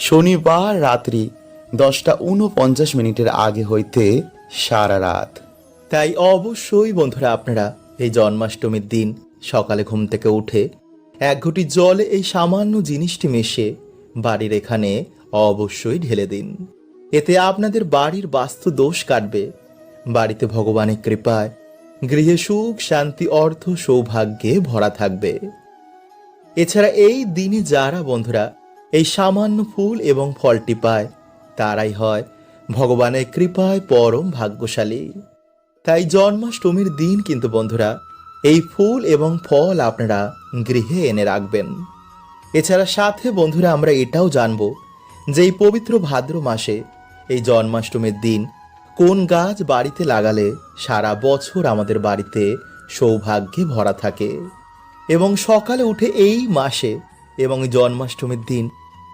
শনিবার রাত্রি 10:49 আগে হইতে সারা রাত। তাই অবশ্যই বন্ধুরা আপনারা এই জন্মাষ্টমীর দিন সকালে ঘুম থেকে উঠে এক ঘটি জলে এই সামান্য জিনিসটি মিশে বাড়ির এখানে অবশ্যই ঢেলে দিন। এতে আপনাদের বাড়ির বাস্তু দোষ কাটবে, বাড়িতে ভগবানের কৃপায় গৃহে সুখ শান্তি অর্থ সৌভাগ্যে ভরা থাকবে। এছাড়া এই দিনে যারা বন্ধুরা এই সামান্য ফুল এবং ফলটি পায় তারাই হয় ভগবানের কৃপায় পরম ভাগ্যশালী। তাই জন্মাষ্টমীর দিন কিন্তু বন্ধুরা এই ফুল এবং ফল আপনারা গৃহে এনে রাখবেন। এছাড়া সাথে বন্ধুরা আমরা এটাও জানব যে এই পবিত্র ভাদ্র মাসে এই জন্মাষ্টমীর দিন কোন গাছ বাড়িতে লাগালে সারা বছর আমাদের বাড়িতে সৌভাগ্যে ভরা থাকে। এবং সকালে উঠে এই মাসে এবং জন্মাষ্টমীর দিন